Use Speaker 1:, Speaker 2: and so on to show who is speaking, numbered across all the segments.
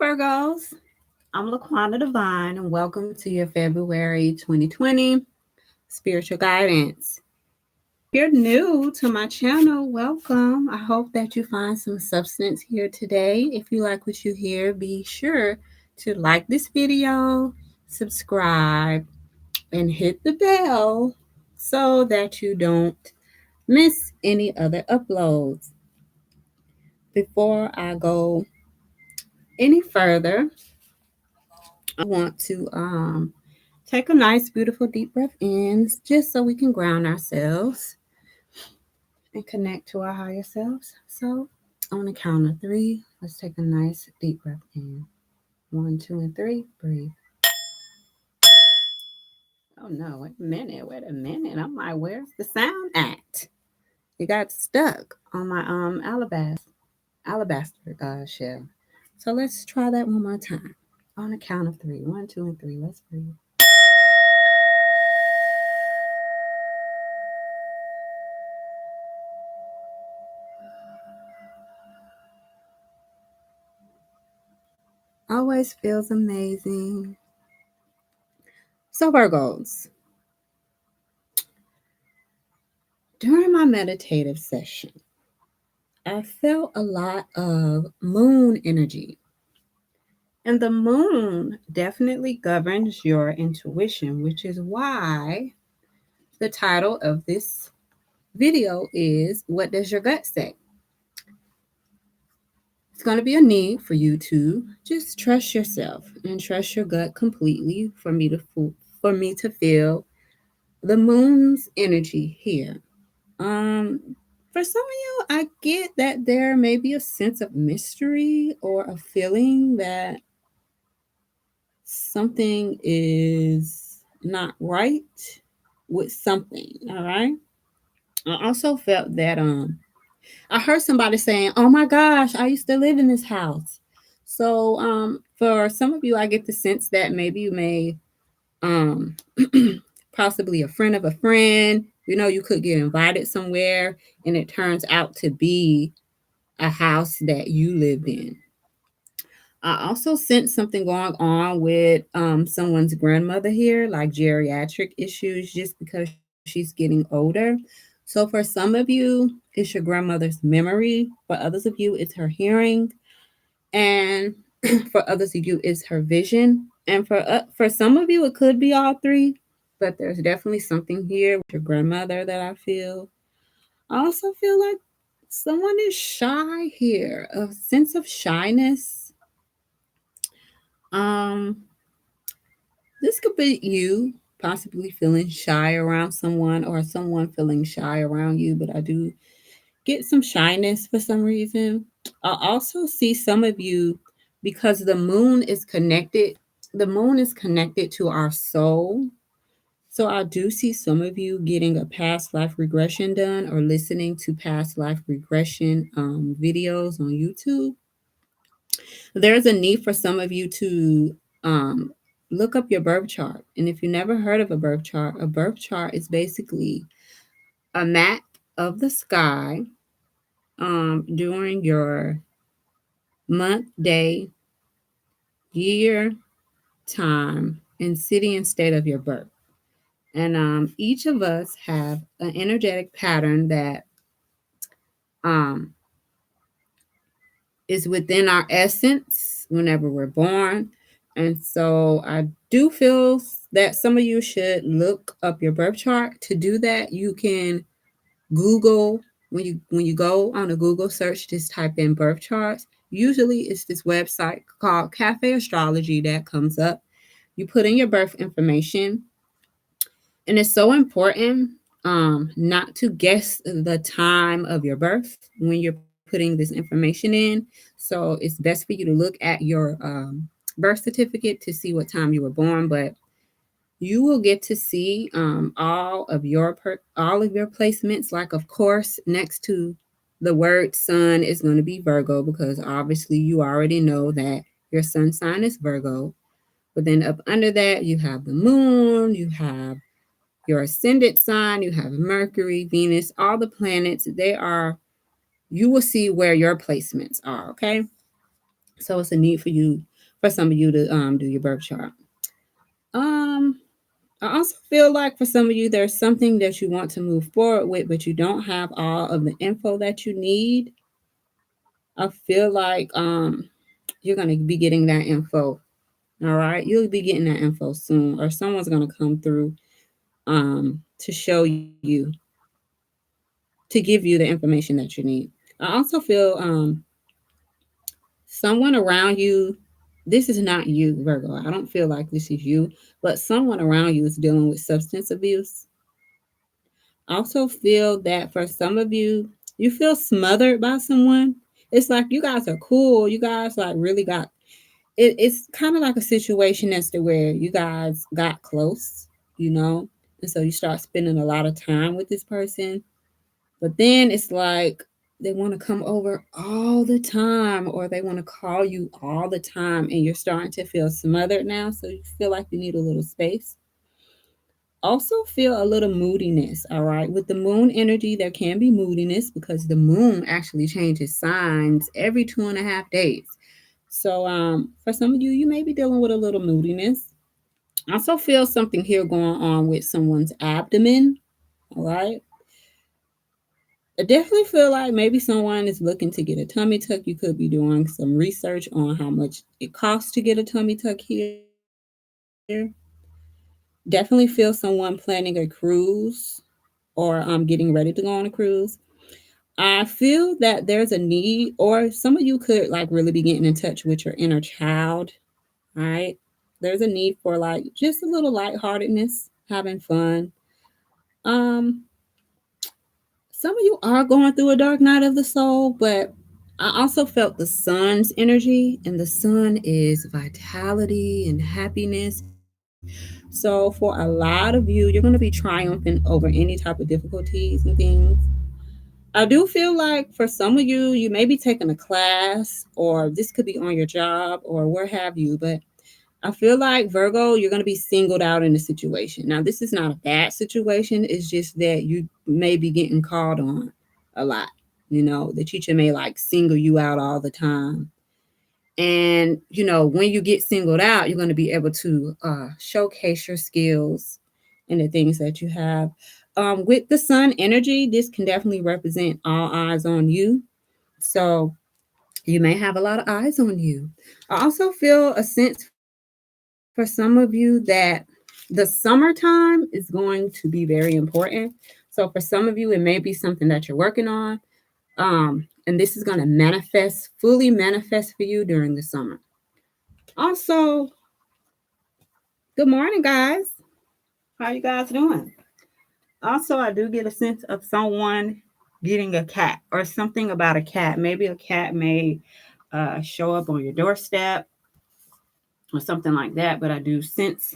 Speaker 1: Virgos. I'm laquannadivine, and welcome to your February 2020 spiritual guidance. If you're new to my channel, welcome. I hope that you find some substance here today. If you like what you hear, be sure to like this video, subscribe, and hit the bell so that you don't miss any other uploads. Before I go any further, I want to take a nice, beautiful, deep breath in just so we can ground ourselves and connect to our higher selves. So, on the count of three, let's take a nice, deep breath in. One, two, and three. Breathe. Oh no, wait a minute, wait a minute. I'm like, where's the sound at? It got stuck on my alabaster shell. So let's try that one more time. On the count of three. One, two, and three. Let's breathe. Always feels amazing. So, Virgos, during my meditative session, I felt a lot of moon energy. And the moon definitely governs your intuition, which is why the title of this video is What Does Your Gut Say? It's going to be a need for you to just trust yourself and trust your gut completely for me to feel the moon's energy here. For some of you, I get that there may be a sense of mystery or a feeling that something is not right with something. All right. I also felt that I heard somebody saying, "Oh my gosh, I used to live in this house." So for some of you, I get the sense that maybe you may um possibly a friend of a friend, you could get invited somewhere and it turns out to be a house that you lived in. I also sense something going on with someone's grandmother here, like geriatric issues, just because she's getting older. So for some of you, it's your grandmother's memory. For others of you, it's her hearing, and for others of you, it's her vision. And for some of you, it could be all three. But there's definitely something here with your grandmother that I feel. I also feel like someone is shy here, a sense of shyness. Um, this could be you possibly feeling shy around someone or someone feeling shy around you, but I do get some shyness for some reason. I also see some of you because the moon is connected to our soul. So I do see some of you getting a past life regression done or listening to past life regression videos on YouTube. There's a need for some of you to um, look up your birth chart. And if you never heard of a birth chart is basically a map of the sky during your month, day, year, time, and city and state of your birth. And each of us have an energetic pattern that um, is within our essence whenever we're born. And so I do feel that some of you should look up your birth chart. To do that, you can Google when you go on a Google search, just type in birth charts. Usually it's this website called Cafe Astrology that comes up. You put in your birth information, and it's so important not to guess the time of your birth when you're putting this information in. So it's best for you to look at your birth certificate to see what time you were born, but you will get to see all of your placements. Like, of course, next to the word sun is going to be Virgo, because obviously you already know that your sun sign is Virgo. But then up under that, you have the moon, you have your ascendant sign, you have Mercury, Venus, all the planets. You will see where your placements are, okay? So it's a need for you for some of you to do your birth chart. Um, I also feel like for some of you, there's something that you want to move forward with, but you don't have all of the info that you need. I feel like you're gonna be getting that info. All right, you'll be getting that info soon, or someone's gonna come through to show you, to give you the information that you need. I also feel someone around you. This is not you, Virgo. I don't feel like this is you, but someone around you is dealing with substance abuse. I also feel that for some of you, you feel smothered by someone. It's like you guys are cool. You guys like really got it. It's kind of like a situation as to where you guys got close, you know, and so you start spending a lot of time with this person. But then it's like they want to come over all the time or they want to call you all the time, and you're starting to feel smothered now. So you feel like you need a little space. Also feel a little moodiness. All right, with the moon energy there can be moodiness because the moon actually changes signs every 2.5 days. So for some of you, you may be dealing with a little moodiness. I also feel something here going on with someone's abdomen. All right, I definitely feel like maybe someone is looking to get a tummy tuck. You could be doing some research on how much it costs to get a tummy tuck here. Definitely feel someone planning a cruise or getting ready to go on a cruise. I feel that there's a need, or some of you could like really be getting in touch with your inner child. Right? There's a need for like just a little lightheartedness, having fun. Um, some of you are going through a dark night of the soul, but I also felt the sun's energy, and the sun is vitality and happiness. So, for a lot of you, you're going to be triumphant over any type of difficulties and things. I do feel like for some of you, you may be taking a class, or this could be on your job, or where have you, but I feel like Virgo, you're going to be singled out in a situation. Now, this is not a bad situation. It's just that you may be getting called on a lot. You know, the teacher may like single you out all the time. And, you know, when you get singled out, you're going to be able to showcase your skills and the things that you have. With the sun energy, this can definitely represent all eyes on you. So you may have a lot of eyes on you. I also feel a sense for some of you that the summertime is going to be very important. So for some of you, it may be something that you're working on. And this is going to manifest, fully manifest for you during the summer. Also, good morning, guys. How you guys doing? Also, I do get a sense of someone getting a cat or something about a cat. Maybe a cat may show up on your doorstep or something like that, but I do sense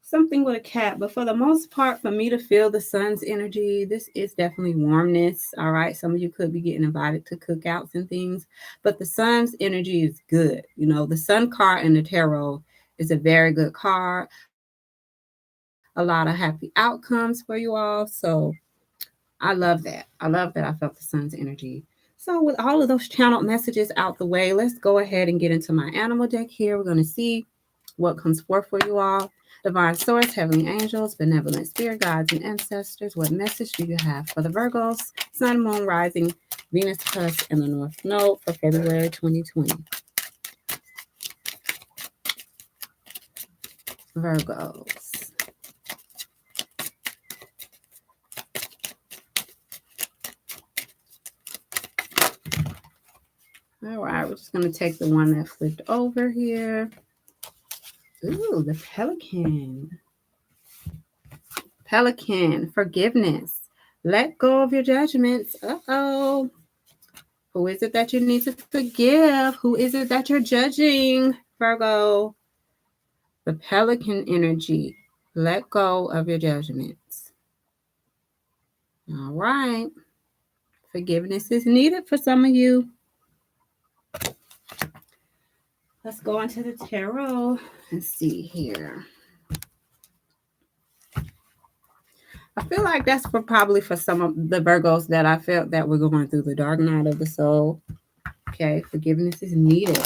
Speaker 1: something with a cat. But for the most part, for me to feel the sun's energy, this is definitely warmness. All right. Some of you could be getting invited to cookouts and things, but the sun's energy is good. You know, the sun card in the tarot is a very good card. A lot of happy outcomes for you all. So I love that. I love that I felt the sun's energy. So, with all of those channeled messages out the way, let's go ahead and get into my animal deck here. We're going to see what comes forth for you all. Divine Source, Heavenly Angels, Benevolent Spirit Guides, and Ancestors, what message do you have for the Virgos, Sun, Moon, Rising, Venus, Cusp, and the North Node for February 2020? Virgos. All right, we're just going to take the one that flipped over here. Ooh, the Pelican. Pelican, forgiveness. Let go of your judgments. Uh-oh. Who is it that you need to forgive? Who is it that you're judging, Virgo? The Pelican energy. Let go of your judgments. All right. Forgiveness is needed for some of you. Let's go into the tarot and see here. I feel like that's for probably for some of the Virgos that I felt that were going through the dark night of the soul. Okay, forgiveness is needed.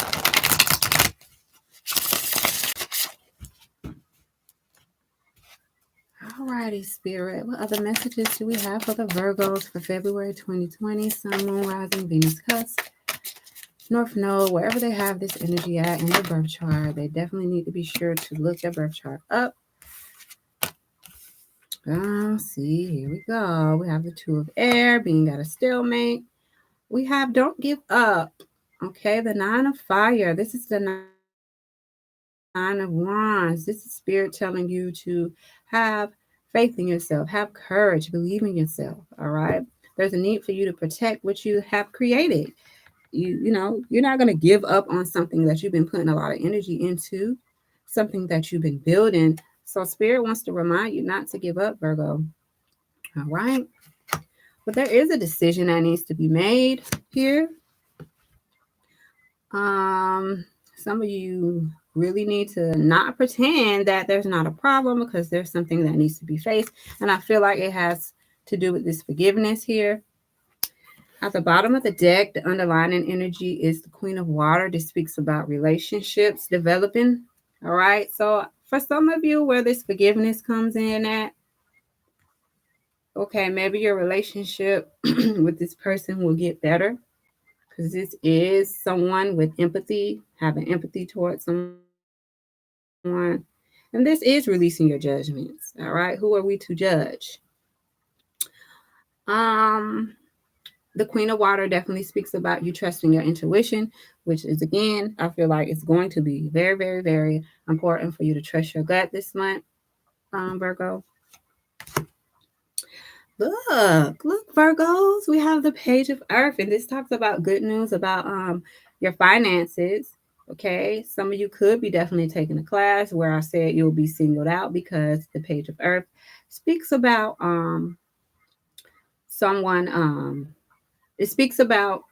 Speaker 1: Alrighty, Spirit. What other messages do we have for the Virgos for February 2020? Sun, Moon, Rising, Venus, Cusp, North Node, wherever they have this energy at in their birth chart, they definitely need to be sure to look their birth chart up. See, here we go. We have the Two of Air being at a stalemate. We have Don't Give Up. Okay, the Nine of Fire. This is the Nine of Wands. This is Spirit telling you to have faith in yourself, have courage, believe in yourself. All right. There's a need for you to protect what you have created. You're not going to give up on something that you've been putting a lot of energy into, something that you've been building. So Spirit wants to remind you not to give up, Virgo. All right. But there is a decision that needs to be made here. Um, some of you really need to not pretend that there's not a problem because there's something that needs to be faced. And I feel like it has to do with this forgiveness here. At the bottom of the deck, the underlying energy is the Queen of Water. This speaks about relationships developing. All right. So for some of you, where this forgiveness comes in at, okay, maybe your relationship with this person will get better because this is someone with empathy, having empathy towards someone. And this is releasing your judgments. All right. Who are we to judge? Um, the Queen of Water definitely speaks about you trusting your intuition, which is, again, I feel like it's going to be very, very, very important for you to trust your gut this month, Virgo. Look, Virgos, we have the Page of Earth, and this talks about good news about your finances. Okay, some of you could be definitely taking a class where I said you'll be singled out because the Page of Earth speaks about someone. It speaks about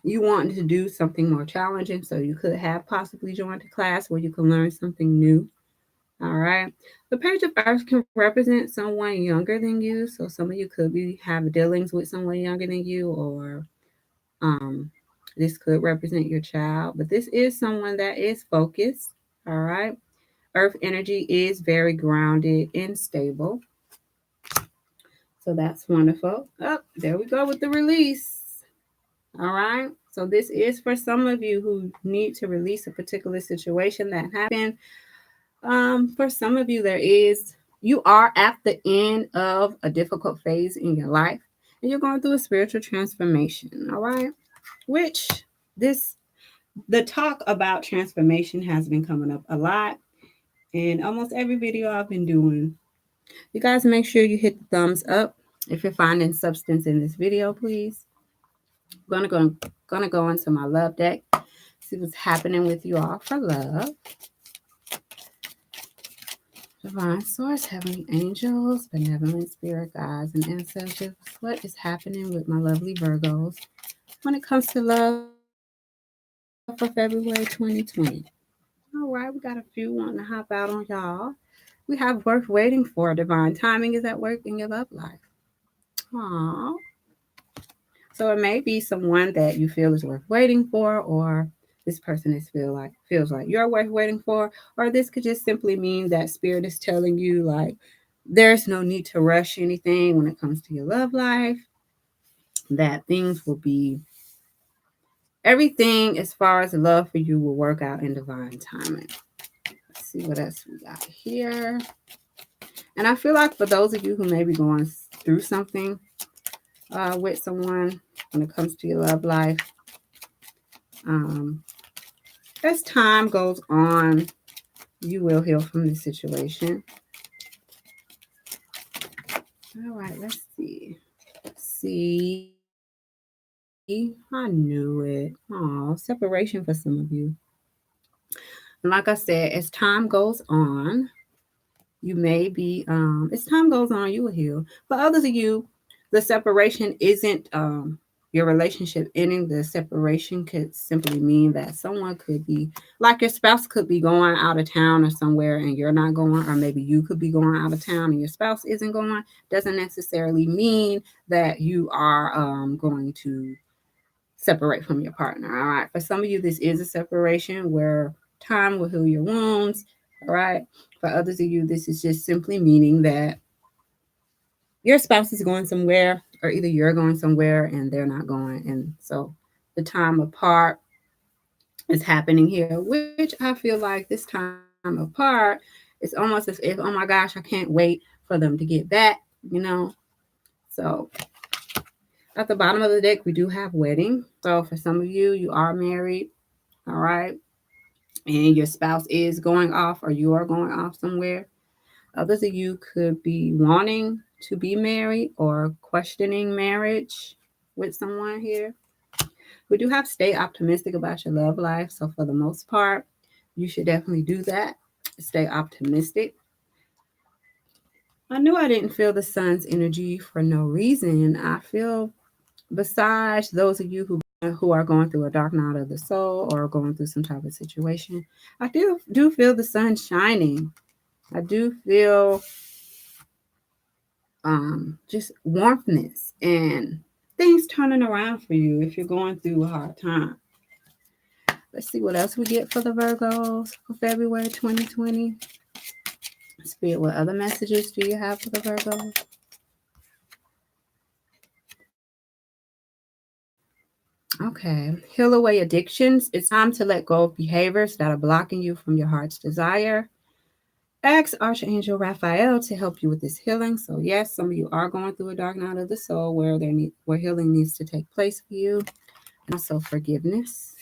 Speaker 1: you wanting to do something more challenging, so you could have possibly joined a class where you can learn something new. All right. The Page of Earth can represent someone younger than you. So some of you could be have dealings with someone younger than you, or um, this could represent your child. But this is someone that is focused. All right. Earth energy is very grounded and stable. So that's wonderful. Oh, there we go with the release. All right. So this is for some of you who need to release a particular situation that happened. For some of you, you are at the end of a difficult phase in your life, and you're going through a spiritual transformation. All right, which this the talk about transformation has been coming up a lot in almost every video I've been doing. You guys make sure you hit the thumbs up if you're finding substance in this video, please. I'm gonna go into my love deck, see what's happening with you all for love. Divine Source, Heavenly Angels, Benevolent Spirit Guides, and Ancestors. What is happening with my lovely Virgos when it comes to love for February 2020? All right, we got a few wanting to hop out on y'all. We have worth waiting for. Divine timing is at work in your love life. Aww. So it may be someone that you feel is worth waiting for, or this person feels like you're worth waiting for, or this could just simply mean that spirit is telling you like there's no need to rush anything when it comes to your love life. That things will be everything as far as love for you will work out in divine timing. Let's see what else we got here. And I feel like for those of you who may be going through something with someone when it comes to your love life, um, as time goes on, you will heal from this situation. All right, let's see. See, I knew it. Oh, separation for some of you. And like I said, as time goes on, you may be as time goes on, you will heal. For others of you, the separation isn't your relationship ending. The separation could simply mean that someone could be like your spouse could be going out of town or somewhere and you're not going, or maybe you could be going out of town and your spouse isn't going. Doesn't necessarily mean that you are going to separate from your partner. All right. For some of you, this is a separation where time will heal your wounds. All right. For others of you, this is just simply meaning that your spouse is going somewhere, or either you're going somewhere and they're not going. And so the time apart is happening here, which I feel like this time apart is almost as if, oh my gosh, I can't wait for them to get back, you know? So at the bottom of the deck, we do have wedding. So for some of you, you are married, all right? And your spouse is going off or you are going off somewhere. Others of you could be wanting to be married or questioning marriage with someone here. We do have stay optimistic about your love life. So for the most part, you should definitely do that. Stay optimistic. I knew I didn't feel the sun's energy for no reason. I feel besides those of you who are going through a dark night of the soul or going through some type of situation, I do feel the sun shining. I do feel just warmthness and things turning around for you if you're going through a hard time. Let's see what else we get for the Virgos for February 2020. Spirit, what other messages do you have for the Virgos? Okay, heal away addictions. It's time to let go of behaviors that are blocking you from your heart's desire. Ask Archangel Raphael to help you with this healing. So yes, some of you are going through a dark night of the soul where healing needs to take place for you, and also forgiveness.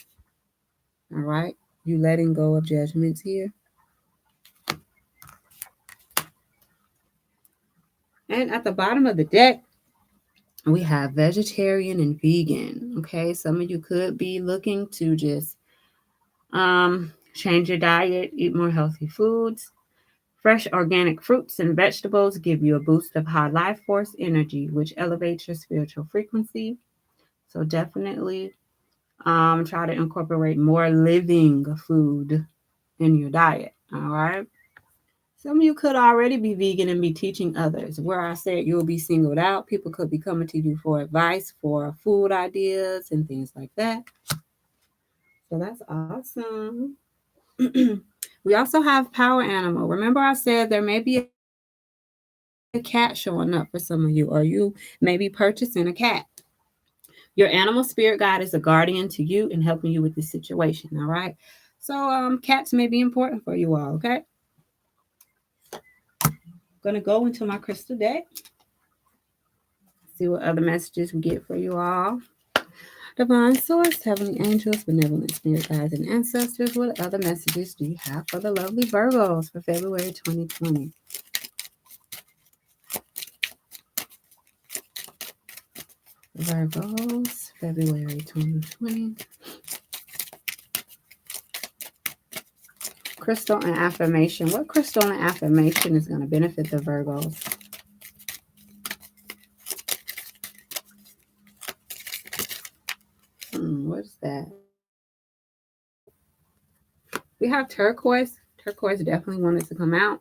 Speaker 1: All right, you letting go of judgments here. And at the bottom of the deck, we have vegetarian and vegan. Okay, some of you could be looking to just change your diet, eat more healthy foods. Fresh organic fruits and vegetables give you a boost of high life force energy, which elevates your spiritual frequency. So definitely try to incorporate more living food in your diet. All right. Some of you could already be vegan and be teaching others. Where I said you'll be singled out, people could be coming to you for advice for food ideas and things like that. So that's awesome. We also have power animal. Remember, I said there may be a cat showing up for some of you, or you may be purchasing a cat. Your animal spirit guide is a guardian to you and helping you with this situation. All right. So cats may be important for you all. Okay. Gonna go into my crystal deck. See what other messages we get for you all. Divine Source, Heavenly Angels, Benevolent Spirit Guides, and Ancestors, what other messages do you have for the lovely Virgos for February 2020? Virgos, February 2020. Crystal and affirmation. What crystal and affirmation is going to benefit the Virgos? What's that? We have turquoise. Turquoise definitely wanted to come out.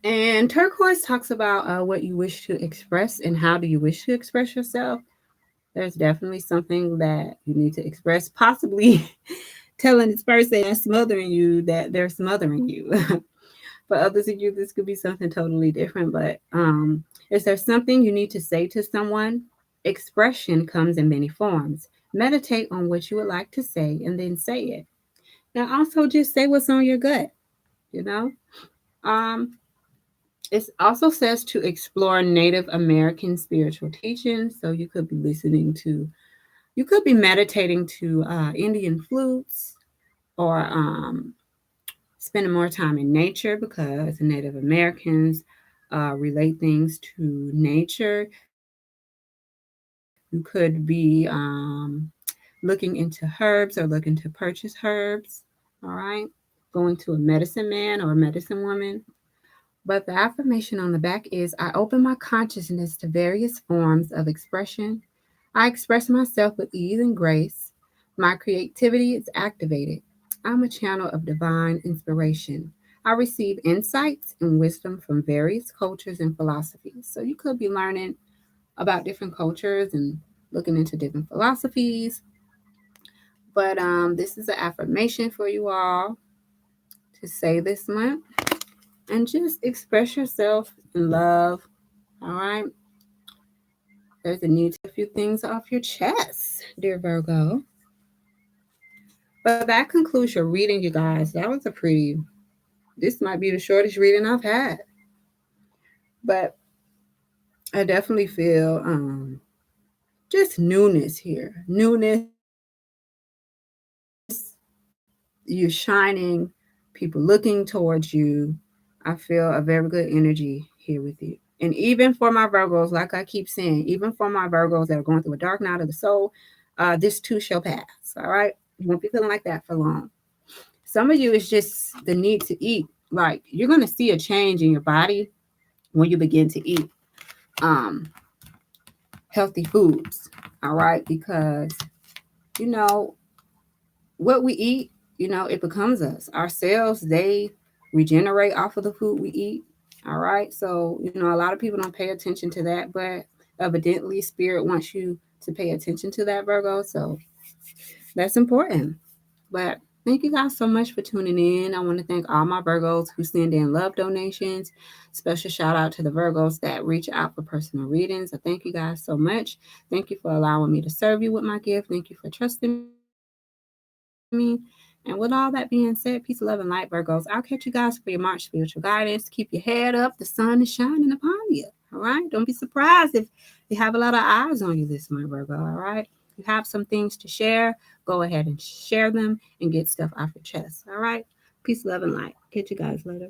Speaker 1: And turquoise talks about what you wish to express and how do you wish to express yourself. There's definitely something that you need to express, possibly telling this person that's smothering you that they're smothering you. For others of you, this could be something totally different. But is there something you need to say to someone? Expression comes in many forms. Meditate on what you would like to say and then say it. Now, also just say what's on your gut, you know? Um, it also says to explore Native American spiritual teachings. So you could be meditating to Indian flutes or spending more time in nature because Native Americans relate things to nature. You could be looking into herbs or looking to purchase herbs. All right. Going to a medicine man or a medicine woman. But the affirmation on the back is I open my consciousness to various forms of expression. I express myself with ease and grace. My creativity is activated. I'm a channel of divine inspiration. I receive insights and wisdom from various cultures and philosophies. So you could be learning about different cultures and looking into different philosophies. But this is an affirmation for you all to say this month. and just express yourself in love. All right. There's a need to get a few things off your chest, dear Virgo. But that concludes your reading, you guys. That was a pretty, this might be the shortest reading I've had. But I definitely feel just newness here. Newness, you shining, people looking towards you. I feel a very good energy here with you. And even for my Virgos, like I keep saying, even for my Virgos that are going through a dark night of the soul, this too shall pass. All right. You won't be feeling like that for long. Some of you, it's just the need to eat. Like you're going to see a change in your body when you begin to eat um, healthy foods. All right. Because, you know, what we eat, it becomes us. Our cells, they regenerate off of the food we eat. All right. So, a lot of people don't pay attention to that, but evidently, Spirit wants you to pay attention to that, Virgo. So that's important. But thank you guys so much for tuning in. I want to thank all my Virgos who send in love donations. Special shout out to the Virgos that reach out for personal readings. I thank you guys so much. Thank you for allowing me to serve you with my gift. Thank you for trusting me. And with all that being said, peace, love, and light, Virgos. I'll catch you guys for your March spiritual guidance. Keep your head up. The sun is shining upon you. All right. Don't be surprised if you have a lot of eyes on you this month, Virgo. All right. You have some things to share. Go ahead and share them and get stuff off your chest. All right. Peace, love, and light. Catch you guys later.